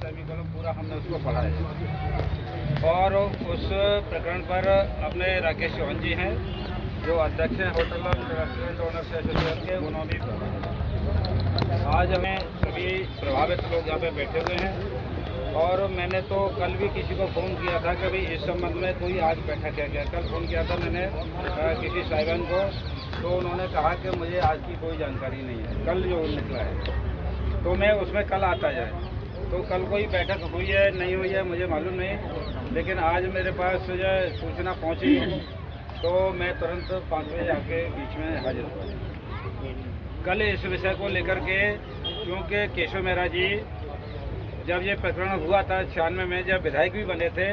Semicolon पूरा हमने उसको पढ़ा है। और उस प्रकरण पर अपने राकेश चौहान जी हैं जो अध्यक्ष हैं होटल और रेस्टोरेंट ओनर्स एसोसिएशन के, उन्होंने आज हमें सभी प्रभावित लोग यहाँ पे बैठे हुए हैं। और मैंने तो कल भी किसी को फ़ोन किया था कि भाई इस संबंध में कोई आज बैठक है क्या। कल फ़ोन किया था मैंने किसी साहिबान को, तो उन्होंने कहा कि मुझे आज की कोई जानकारी नहीं है, कल जो निकला है तो मैं उसमें कल आता जाए। तो कल कोई बैठक हुई है नहीं हुई है मुझे मालूम नहीं, लेकिन आज मेरे पास जो सूचना पहुंची तो मैं तुरंत 5 बजे आके बीच में हाजिर हुआ। कल इस विषय को लेकर के, क्योंकि केशव मेहरा जी जब ये प्रकरण हुआ था 96 में, जब विधायक भी बने थे,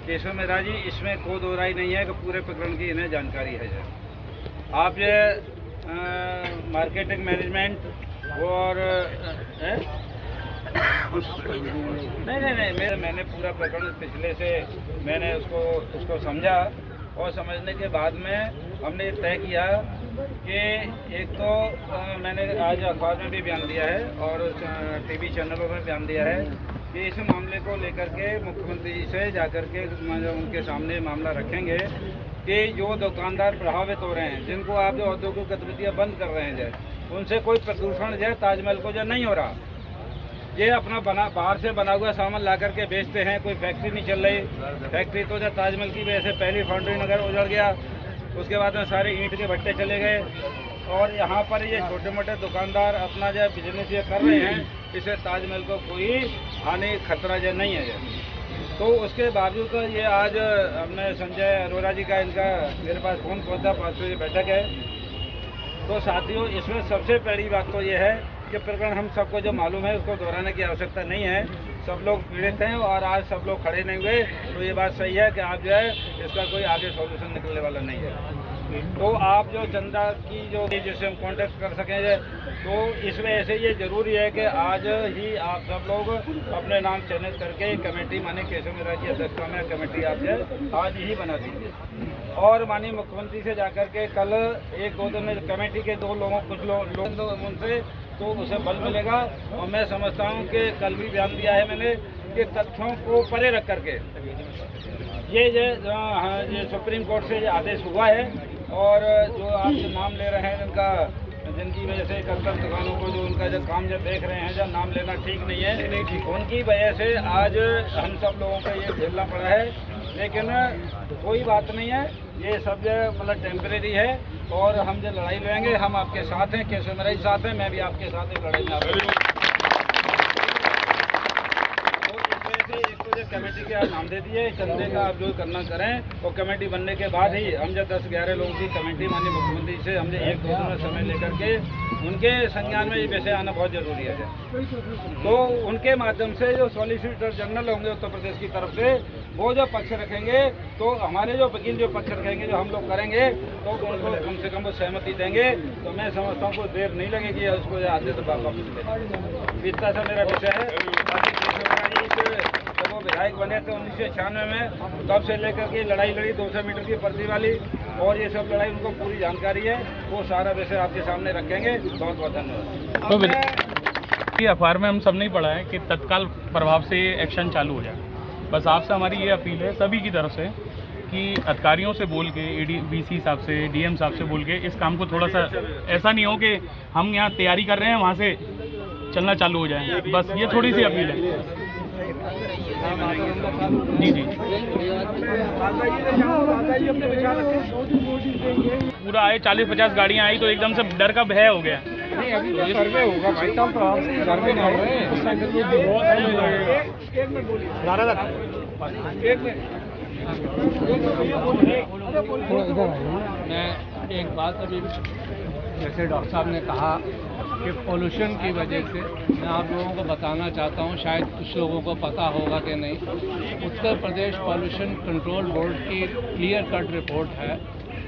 केशव मेहरा जी इसमें कोई दो राय नहीं है कि पूरे प्रकरण की इन्हें जानकारी है। आप ये मार्केटिंग मैनेजमेंट और नहीं, मैंने पूरा प्रकरण पिछले से मैंने उसको समझा, और समझने के बाद में हमने तय किया कि एक तो मैंने आज अखबार में भी बयान दिया है और टीवी चैनलों में बयान दिया है कि इस मामले को लेकर के मुख्यमंत्री जी से जाकर के उनके सामने मामला रखेंगे कि जो दुकानदार प्रभावित हो रहे हैं, जिनको आप जो औद्योगिक गतिविधियाँ बंद कर रहे हैं, उनसे कोई प्रदूषण जो ताजमहल को जो नहीं हो रहा, ये अपना बाहर से बना हुआ सामान ला करके बेचते हैं, कोई फैक्ट्री नहीं चल रही। फैक्ट्री तो जब ताजमहल की वजह से पहली फाउंड्री नगर उजड़ गया, उसके बाद में सारे ईंट के भट्टे चले गए, और यहाँ पर ये छोटे मोटे दुकानदार अपना जो बिजनेस ये कर रहे हैं, इससे ताजमहल को कोई हानि खतरा जो नहीं है। तो उसके बावजूद तो ये आज हमने संजय अरोड़ा जी का इनका मेरे पास फ़ोन पहुँचा, 5 बजे बैठक है। तो साथियों, इसमें सबसे पहली बात तो ये है कि प्रकरण हम सबको जो मालूम है उसको दोहराने की आवश्यकता नहीं है। सब लोग पीड़ित हैं और आज सब लोग खड़े नहीं हुए, तो ये बात सही है कि आप जो है इसका कोई आगे सॉल्यूशन निकलने वाला नहीं है। तो आप जो चंदा की जो जिससे हम कांटेक्ट कर सकें, तो इस वजह से ये ज़रूरी है कि आज ही आप सब लोग अपने नाम चयनित करके कमेटी, माने केशव मेहरा जी अध्यक्षता में कमेटी आप जो आज ही बना दीजिए, और माननीय मुख्यमंत्री से जाकर के कल 1-2 दिन में कमेटी के कुछ लोग उनसे तो उसे बल मिलेगा। और मैं समझता हूँ कि कल भी बयान दिया है मैंने कि तथ्यों को परे रख करके ये सुप्रीम कोर्ट से आदेश हुआ है, और जो आप नाम ले रहे हैं जिनकी वजह से कल दुकानों को जो उनका जब काम जब देख रहे हैं, जब नाम लेना ठीक नहीं है, उनकी वजह से आज हम सब लोगों को ये झेलना पड़ा है। लेकिन कोई बात नहीं है, ये सब मतलब टेम्परेरी है, और हम जो लड़ाई लड़ेंगे हम आपके साथ हैं, केशव मेहरा जी साथ हैं, मैं भी आपके साथ एक लड़ाई में कमेटी के आप नाम दे दिए, चंदे का आप जो करना करें, और कमेटी बनने के बाद ही हम जब 10-11 लोगों की कमेटी माननीय मुख्यमंत्री से हमने 1-2 दिन में समय लेकर के उनके संज्ञान में ये विषय आना बहुत जरूरी है। तो उनके माध्यम से जो सॉलिसिटर जनरल होंगे उत्तर प्रदेश की तरफ से, वो जो पक्ष रखेंगे, तो हमारे जो वकील जो पक्ष रखेंगे, जो हम लोग करेंगे, तो उनको कम से कम वो सहमति देंगे। तो मैं समझता हूँ कोई देर नहीं लगेगी उसको आते तो वापस इतना सा मेरा विषय है। जब वो विधायक बने थे 1996 में, तब से लेकर के लड़ाई लड़ी 200 मीटर की पर्ची वाली, और ये सब लड़ाई उनको पूरी जानकारी है, वो सारा विषय आपके सामने रखेंगे। बहुत बहुत धन्यवाद। तो अखबार में हम सब नहीं पढ़ा है कि तत्काल प्रभाव से एक्शन चालू हो जाए। बस आपसे हमारी ये अपील है सभी की तरफ से कि अधिकारियों से बोल के, ADBC साहब से, DM साहब से बोल के इस काम को थोड़ा सा, ऐसा नहीं हो कि हम यहाँ तैयारी कर रहे हैं वहाँ से चलना चालू हो जाए। बस ये थोड़ी सी अपील है। जी पूरा आए 40-50 गाड़ियाँ आई तो एकदम से डर का भय हो गया। सर्वे होगा भाई, तब तो सर्वे नहीं हो रहे। मैं एक बात अभी जैसे डॉक्टर साहब ने कहा कि पोल्यूशन की वजह से, मैं आप लोगों को बताना चाहता हूं, शायद कुछ लोगों को पता होगा कि नहीं, Uttar Pradesh pollution control board की क्लियर कट रिपोर्ट है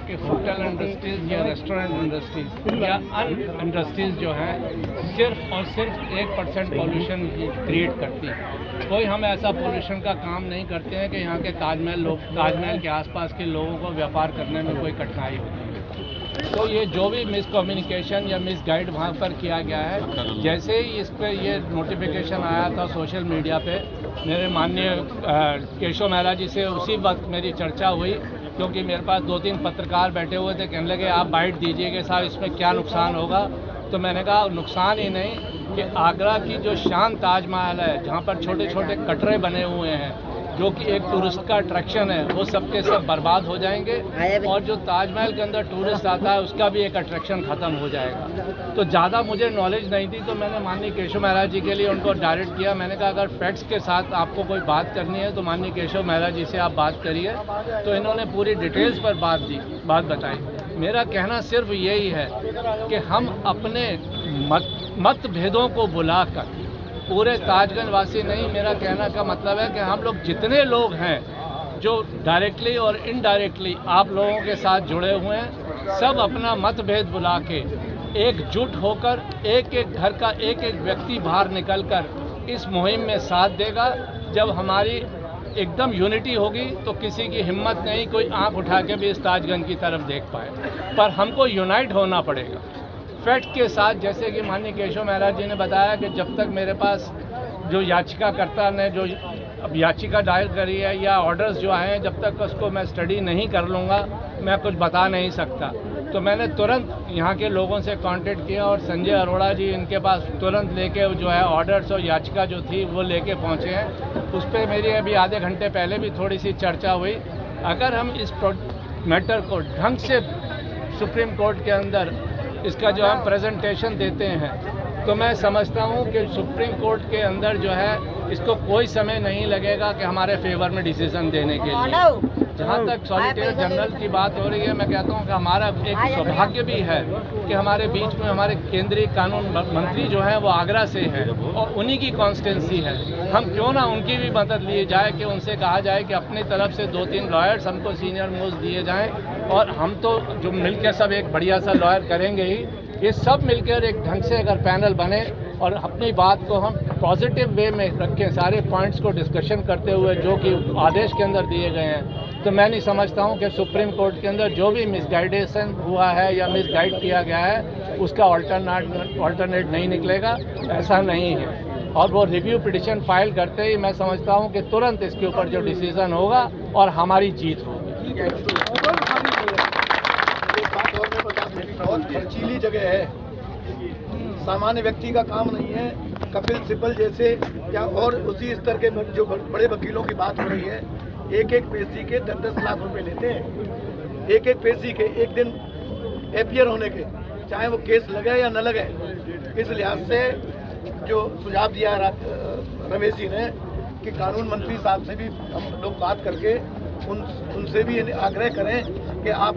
कि होटल इंडस्ट्रीज़ या रेस्टोरेंट इंडस्ट्रीज़ या अन्य इंडस्ट्रीज़ जो हैं सिर्फ और सिर्फ 1% पॉल्यूशन क्रिएट करती हैं। कोई हम ऐसा पॉल्यूशन का काम नहीं करते हैं कि यहाँ के ताजमहल के आसपास के लोगों को व्यापार करने में कोई कठिनाई होती है। तो ये जो भी मिसकम्युनिकेशन या मिसगाइड वहाँ पर किया गया है, जैसे ही इस पर ये नोटिफिकेशन आया था सोशल मीडिया पे, मेरे माननीय केशव मेहरा जी से उसी वक्त मेरी चर्चा हुई, क्योंकि मेरे पास 2-3 पत्रकार बैठे हुए थे, कहने लगे आप बाइट दीजिए कि साहब इसमें क्या नुकसान होगा। तो मैंने कहा नुकसान ही नहीं कि आगरा की जो शान ताजमहल है, जहाँ पर छोटे छोटे कटरे बने हुए हैं, जो कि एक टूरिस्ट का अट्रैक्शन है, वो सबके सब बर्बाद हो जाएंगे, और जो ताजमहल के अंदर टूरिस्ट आता है उसका भी एक अट्रैक्शन ख़त्म हो जाएगा। तो ज़्यादा मुझे नॉलेज नहीं थी, तो मैंने माननीय केशव मेहरा जी के लिए उनको डायरेक्ट किया। मैंने कहा अगर फैक्ट्स के साथ आपको कोई बात करनी है तो माननीय केशव मेहरा जी से आप बात करिए। तो इन्होंने पूरी डिटेल्स पर बात बताई। मेरा कहना सिर्फ यही है कि हम अपने मतभेदों को बुलाकर, पूरे ताजगंज वासी नहीं, मेरा कहना का मतलब है कि हम लोग जितने लोग हैं जो डायरेक्टली और इनडायरेक्टली आप लोगों के साथ जुड़े हुए हैं, सब अपना मतभेद बुला के एकजुट होकर एक एक घर का एक एक व्यक्ति बाहर निकलकर इस मुहिम में साथ देगा। जब हमारी एकदम यूनिटी होगी तो किसी की हिम्मत नहीं कोई आंख उठा के भी इस ताजगंज की तरफ देख पाए, पर हमको यूनाइट होना पड़ेगा फैक्ट के साथ। जैसे कि माननीय केशव मेहरा जी ने बताया कि जब तक मेरे पास जो याचिकाकर्ता ने जो अब याचिका दायर करी है या ऑर्डर्स जो आए हैं, जब तक उसको मैं स्टडी नहीं कर लूँगा मैं कुछ बता नहीं सकता। तो मैंने तुरंत यहाँ के लोगों से कांटेक्ट किया और संजय अरोड़ा जी इनके पास तुरंत लेके जो है ऑर्डर्स और याचिका जो थी वो लेके पहुँचे हैं। उस पर मेरी अभी आधे घंटे पहले भी थोड़ी सी चर्चा हुई। अगर हम इस मैटर को ढंग से सुप्रीम कोर्ट के अंदर इसका जो हम प्रेजेंटेशन देते हैं तो मैं समझता हूँ कि सुप्रीम कोर्ट के अंदर जो है इसको कोई समय नहीं लगेगा कि हमारे फेवर में डिसीजन देने के लिए। जहाँ तक सॉलिसिटर जनरल की बात हो रही है, मैं कहता हूँ कि हमारा एक सौभाग्य भी है कि हमारे बीच में हमारे केंद्रीय कानून मंत्री जो हैं वो आगरा से हैं और उन्हीं की कॉन्स्टिट्यूंसी है। हम क्यों ना उनकी भी मदद लिए जाए कि उनसे कहा जाए कि अपनी तरफ से 2-3 लॉयर्स हमको सीनियर मोस्ट दिए जाएँ, और हम तो जो मिलकर सब एक बढ़िया सा लॉयर करेंगे ही। ये सब मिलकर एक ढंग से अगर पैनल बने और अपनी बात को हम पॉजिटिव वे में रखें, सारे पॉइंट्स को डिस्कशन करते हुए जो कि आदेश के अंदर दिए गए हैं, तो मैं नहीं समझता हूं कि सुप्रीम कोर्ट के अंदर जो भी मिसगाइडेशन हुआ है या मिसगाइड किया गया है उसका ऑल्टरनेट नहीं निकलेगा, ऐसा नहीं है। और वो रिव्यू पिटिशन फाइल करते ही मैं समझता हूं कि तुरंत इसके ऊपर जो डिसीजन होगा और हमारी जीत होगी। बहुत खर्चीली जगह है, सामान्य व्यक्ति का काम नहीं है। कपिल सिब्बल जैसे या और उसी स्तर के जो बड़े वकीलों की बात हो रही है, एक एक पेशी के 10-10 लाख रुपए लेते हैं, एक एक पेशी के, एक दिन एपियर होने के, चाहे वो केस लगे या न लगे। इस लिहाज से जो सुझाव दिया है रमेश जी ने कि कानून मंत्री साहब से भी हम लोग बात करके उनसे भी आग्रह करें कि आप